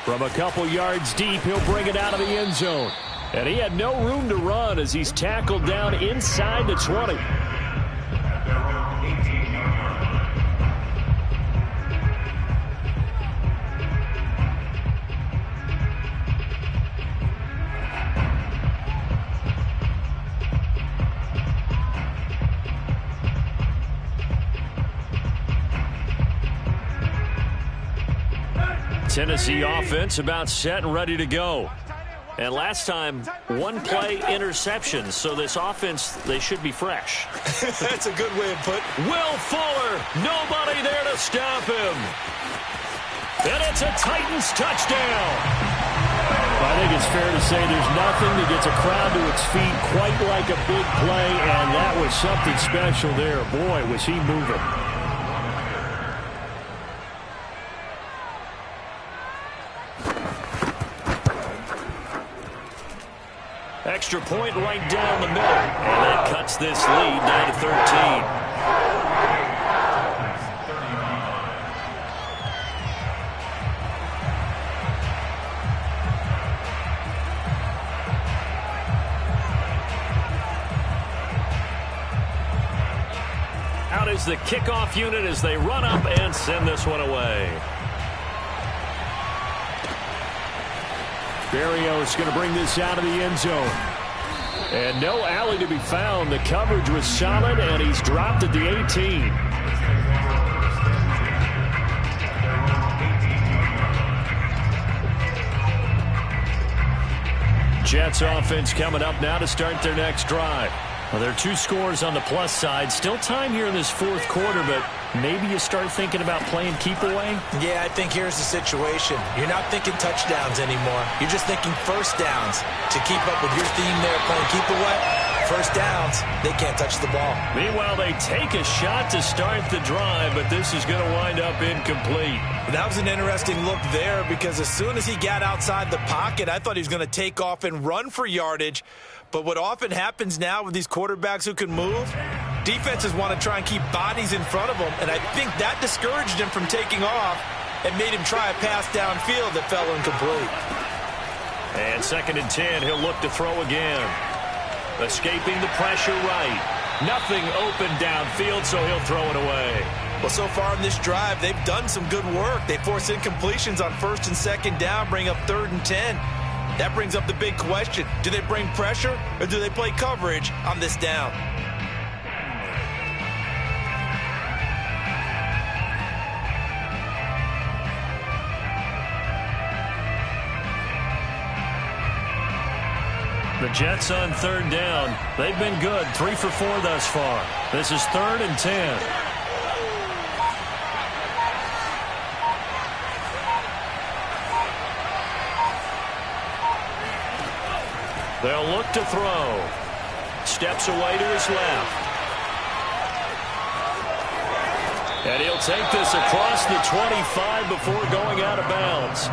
Speaker 1: From a couple yards deep, he'll bring it out of the end zone. And he had no room to run as he's tackled down inside the 20. Tennessee offense about set and ready to go. And last time, one play interception, so this offense, they should be fresh.
Speaker 2: That's a good way of putting it.
Speaker 1: Will Fuller, nobody there to stop him. And it's a Titans touchdown. I think it's fair to say there's nothing that gets a crowd to its feet quite like a big play, and that was something special there. Boy, was he moving. Extra point right down the middle, and that cuts this lead down to 13. Out is the kickoff unit as they run up and send this one away. Berrios going to bring this out of the end zone. And no alley to be found. The coverage was solid, and he's dropped at the 18. Jets offense coming up now to start their next drive. Well, there are 2 scores on the plus side. Still time here in this fourth quarter, but maybe you start thinking about playing keep away?
Speaker 2: Yeah, I think here's the situation. You're not thinking touchdowns anymore. You're just thinking first downs. To keep up with your theme there, playing keep away, first downs, they can't touch the ball.
Speaker 1: Meanwhile, they take a shot to start the drive, but this is going to wind up incomplete.
Speaker 2: That was an interesting look there because as soon as he got outside the pocket, I thought he was going to take off and run for yardage. But what often happens now with these quarterbacks who can move, defenses want to try and keep bodies in front of them, and I think that discouraged him from taking off and made him try a pass downfield that fell incomplete.
Speaker 1: And 2nd and 10, he'll look to throw again. Escaping the pressure right. Nothing open downfield, so he'll throw it away.
Speaker 2: Well, so far in this drive, they've done some good work. They force incompletions on 1st and 2nd down, bring up 3rd and 10. That brings up the big question. Do they bring pressure or do they play coverage on this down?
Speaker 1: The Jets on 3rd down. They've been good, 3 for 4 thus far. This is 3rd and 10. They'll look to throw. Steps away to his left. And he'll take this across the 25 before going out of bounds.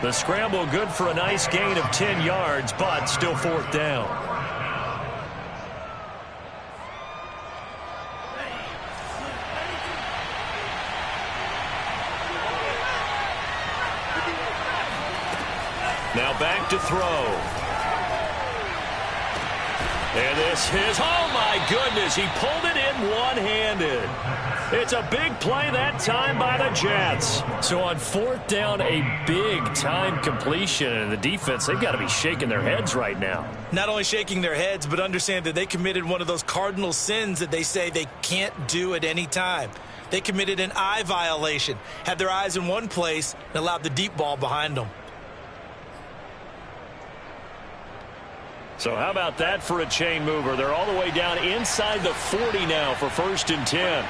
Speaker 1: The scramble good for a nice gain of 10 yards, but still 4th down. Now back to throw. And this is, oh my goodness, he pulled it in one-handed. It's a big play that time by the Jets. So on 4th down, a big-time completion. And the defense, they've got to be shaking their heads right now.
Speaker 2: Not only shaking their heads, but understand that they committed one of those cardinal sins that they say they can't do at any time. They committed an eye violation, had their eyes in one place, and allowed the deep ball behind them.
Speaker 1: So how about that for a chain mover? They're all the way down inside the 40 now for 1st and 10.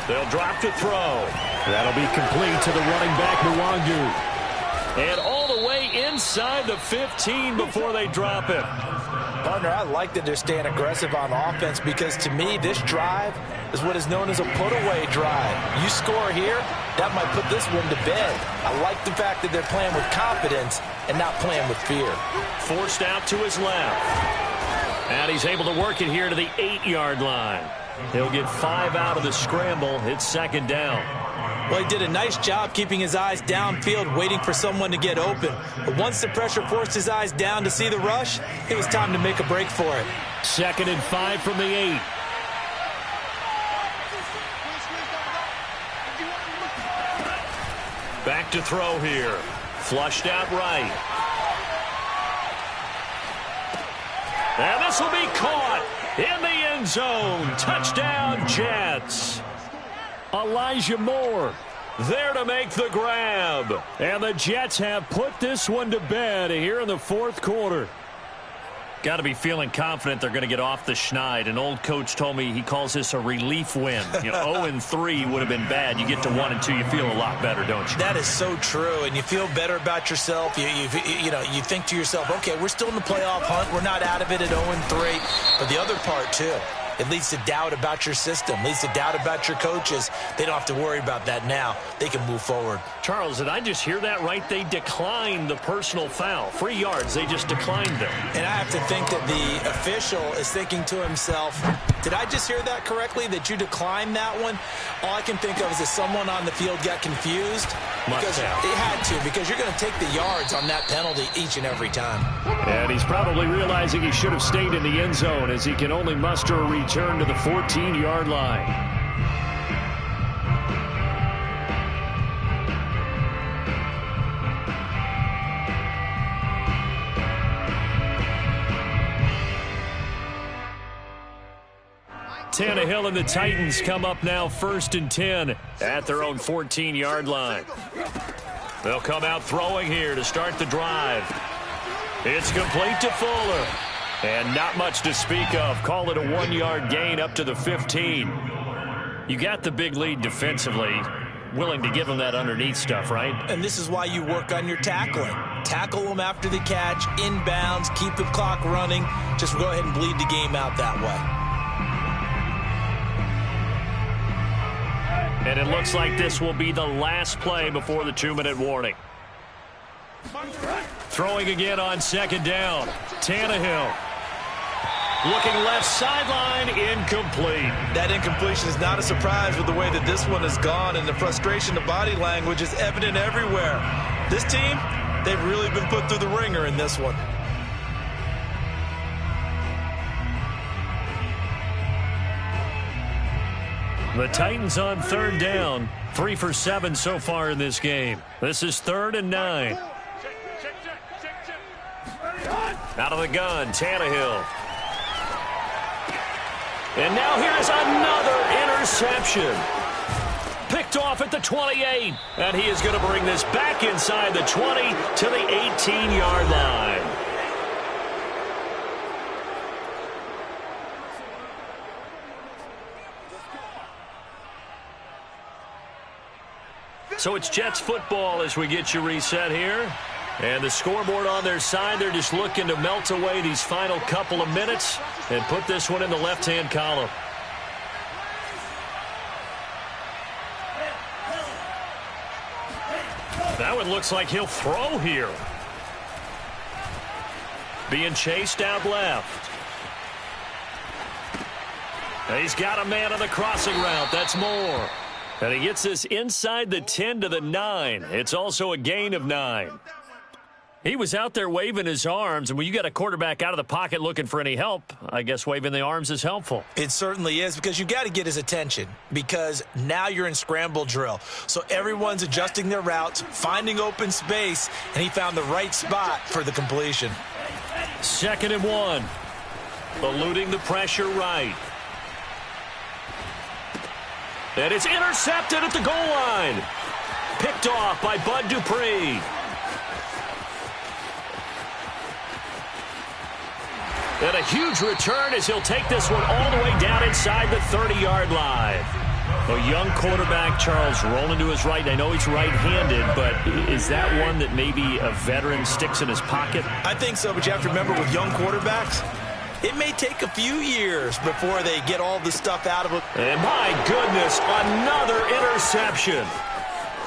Speaker 1: They'll drop to throw. That'll be complete to the running back, Nwangu. And all the way inside the 15 before they drop it.
Speaker 2: Partner, I like that they're staying aggressive on offense because to me, this drive is what is known as a put-away drive. You score here, that might put this one to bed. I like the fact that they're playing with confidence and not playing with fear.
Speaker 1: Forced out to his left. And he's able to work it here to the 8-yard line. He'll get 5 out of the scramble. It's second down.
Speaker 3: Well, he did a nice job keeping his eyes downfield, waiting for someone to get open. But once the pressure forced his eyes down to see the rush, it was time to make a break for it.
Speaker 1: 2nd and 5 from the 8. Back to throw here. Flushed out right. And this will be caught in the end zone. Touchdown, Jets. Elijah Moore there to make the grab. And the Jets have put this one to bed here in the 4th quarter. Got to be feeling confident they're going to get off the schneid. An old coach told me he calls this a relief win. 0-3 would have been bad. You get to 1-2, you feel a lot better, don't you?
Speaker 3: That is so true, and you feel better about yourself. You think to yourself, okay, we're still in the playoff hunt. We're not out of it at 0-3. But the other part, too, it leads to doubt about your system, leads to doubt about your coaches. They don't have to worry about that now. They can move forward.
Speaker 1: Charles, did I just hear that right? They declined the personal foul. 3 yards, they just declined them.
Speaker 3: And I have to think that the official is thinking to himself, did I just hear that correctly, that you declined that one? All I can think of is that someone on the field got confused. Because it had to, because you're going to take the yards on that penalty each and every time.
Speaker 1: And he's probably realizing he should have stayed in the end zone as he can only muster a return to the 14-yard line. Tannehill and the Titans come up now 1st and 10 at their own 14-yard line. They'll come out throwing here to start the drive. It's complete to Fuller. And not much to speak of. Call it a 1-yard gain up to the 15. You got the big lead defensively. Willing to give them that underneath stuff, right?
Speaker 3: And this is why you work on your tackling. Tackle them after the catch, inbounds, keep the clock running. Just go ahead and bleed the game out that way.
Speaker 1: And it looks like this will be the last play before the 2-minute warning. Throwing again on 2nd down. Tannehill. Looking left sideline, incomplete.
Speaker 3: That incompletion is not a surprise with the way that this one has gone, and the frustration of body language is evident everywhere. This team, they've really been put through the ringer in this one.
Speaker 1: The Titans on 3rd down. 3 for 7 so far in this game. This is 3rd and 9. Out of the gun, Tannehill. And now here's another interception. Picked off at the 28. And he is going to bring this back inside the 20 to the 18-yard line. So it's Jets football as we get you reset here. And the scoreboard on their side, they're just looking to melt away these final couple of minutes and put this one in the left-hand column. That one looks like he'll throw here. Being chased out left. And he's got a man on the crossing route. That's Moore. And he gets this inside the 10 to the 9. It's also a gain of 9. He was out there waving his arms, and when you got a quarterback out of the pocket looking for any help, I guess waving the arms is helpful.
Speaker 3: It certainly is, because you got to get his attention, because now you're in scramble drill. So everyone's adjusting their routes, finding open space, and he found the right spot for the completion.
Speaker 1: 2nd and 1. Eluding the pressure right. And it's intercepted at the goal line. Picked off by Bud Dupree. And a huge return as he'll take this one all the way down inside the 30-yard line. A young quarterback, Charles, rolling to his right. I know he's right-handed, but is that one that maybe a veteran sticks in his pocket?
Speaker 3: I think so, but you have to remember with young quarterbacks, it may take a few years before they get all the stuff out of it.
Speaker 1: And my goodness, another interception.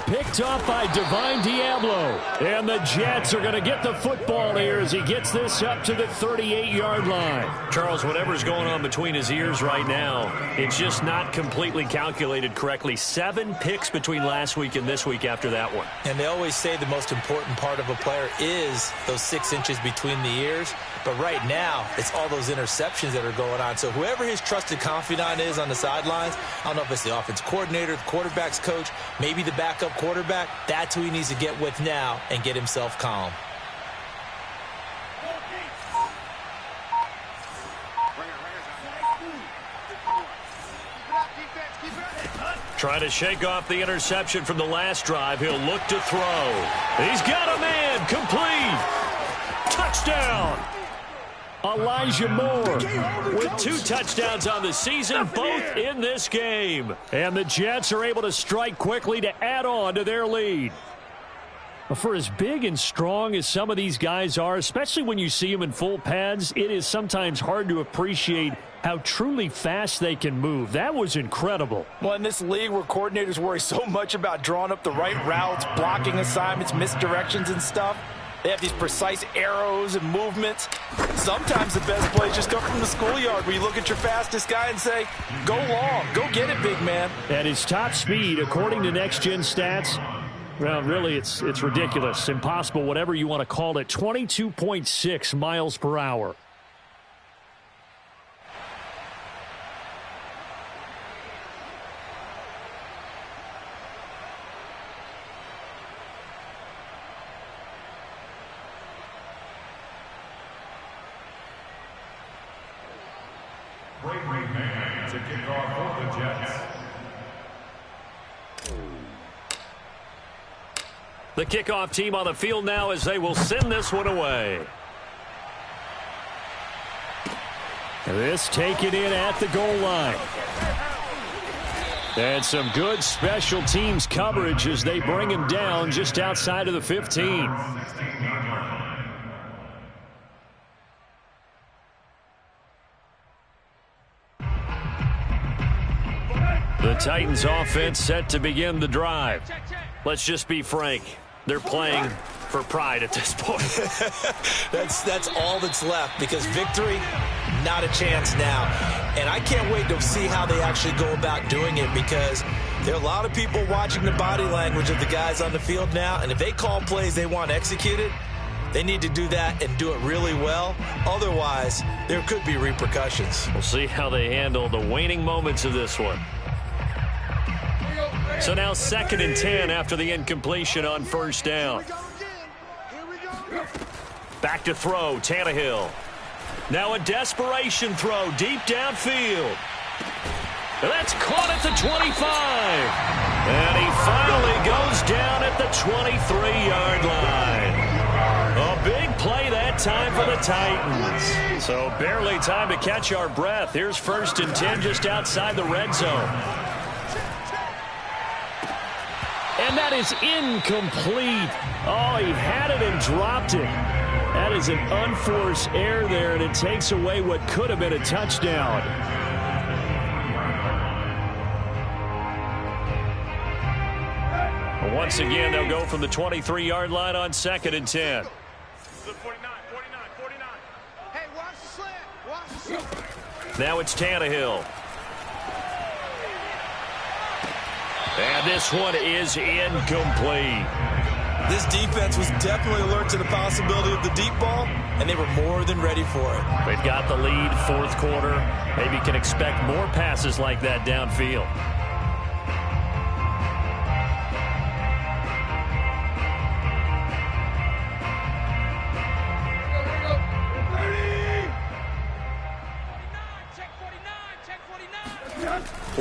Speaker 1: picked off by Divine Diablo. And the Jets are going to get the football here as he gets this up to the 38-yard line. Charles, whatever's going on between his ears right now, it's just not completely calculated correctly. 7 picks between last week and this week after that one.
Speaker 2: And they always say the most important part of a player is those 6 inches between the ears. But right now, it's all those interceptions that are going on. So whoever his trusted confidant is on the sidelines, I don't know if it's the offense coordinator, the quarterback's coach, maybe the backup quarterback, that's who he needs to get with now and get himself calm.
Speaker 1: Trying to shake off the interception from the last drive. He'll look to throw. He's got a man. Complete. Touchdown. Elijah Moore with 2 touchdowns on the season, both in this game. And the Jets are able to strike quickly to add on to their lead. For as big and strong as some of these guys are, especially when you see them in full pads, it is sometimes hard to appreciate how truly fast they can move. That was incredible.
Speaker 3: Well, in this league where coordinators worry so much about drawing up the right routes, blocking assignments, misdirections and stuff, they have these precise arrows and movements. Sometimes the best plays just come from the schoolyard where you look at your fastest guy and say, go long, go get it, big man.
Speaker 1: At his top speed, according to Next Gen Stats, well, really, it's ridiculous, impossible, whatever you want to call it, 22.6 miles per hour.
Speaker 6: Great man to kick off for the Jets.
Speaker 1: The kickoff team on the field now as they will send this one away. This taken in at the goal line. And some good special teams coverage as they bring him down just outside of the 15. The Titans offense set to begin the drive. Let's just be frank. They're playing for pride at this point.
Speaker 2: That's all that's left, because victory, not a chance now. And I can't wait to see how they actually go about doing it, because there are a lot of people watching the body language of the guys on the field now, and if they call plays they want executed, they need to do that and do it really well. Otherwise, there could be repercussions.
Speaker 1: We'll see how they handle the waning moments of this one. So now 2nd and 10 after the incompletion on first down. Back to throw, Tannehill. Now a desperation throw deep downfield. That's caught at the 25. And he finally goes down at the 23-yard line. A big play that time for the Titans. So barely time to catch our breath. Here's 1st and 10 just outside the red zone. And that is incomplete. Oh, he had it and dropped it. That is an unforced error there, and it takes away what could have been a touchdown. Once again, they'll go from the 23-yard line on 2nd and 10.
Speaker 4: 49. Hey, watch the slant. Watch the slant.
Speaker 1: Now it's Tannehill. And this one is incomplete.
Speaker 2: This defense was definitely alert to the possibility of the deep ball, and they were more than ready for it.
Speaker 1: They've got the lead, 4th quarter. Maybe can expect more passes like that downfield.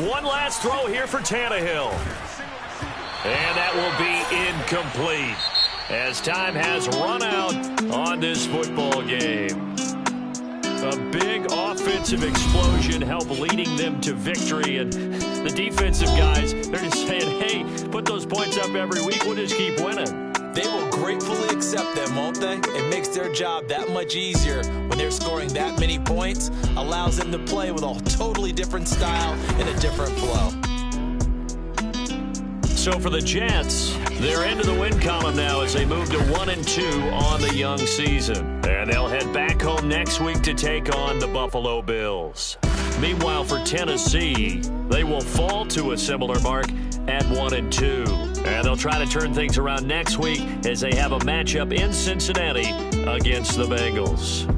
Speaker 1: One last throw here for Tannehill. And that will be incomplete as time has run out on this football game. A big offensive explosion helped leading them to victory. And the defensive guys, they're just saying, hey, put those points up every week. We'll just keep winning.
Speaker 2: They will gratefully accept them, won't they? It makes their job that much easier when they're scoring that many points. Allows them to play with a totally different style and a different flow.
Speaker 1: So for the Jets, they're into the win column now as they move to 1-2 on the young season. And they'll head back home next week to take on the Buffalo Bills. Meanwhile, for Tennessee, they will fall to a similar mark at 1-2. And they'll try to turn things around next week as they have a matchup in Cincinnati against the Bengals.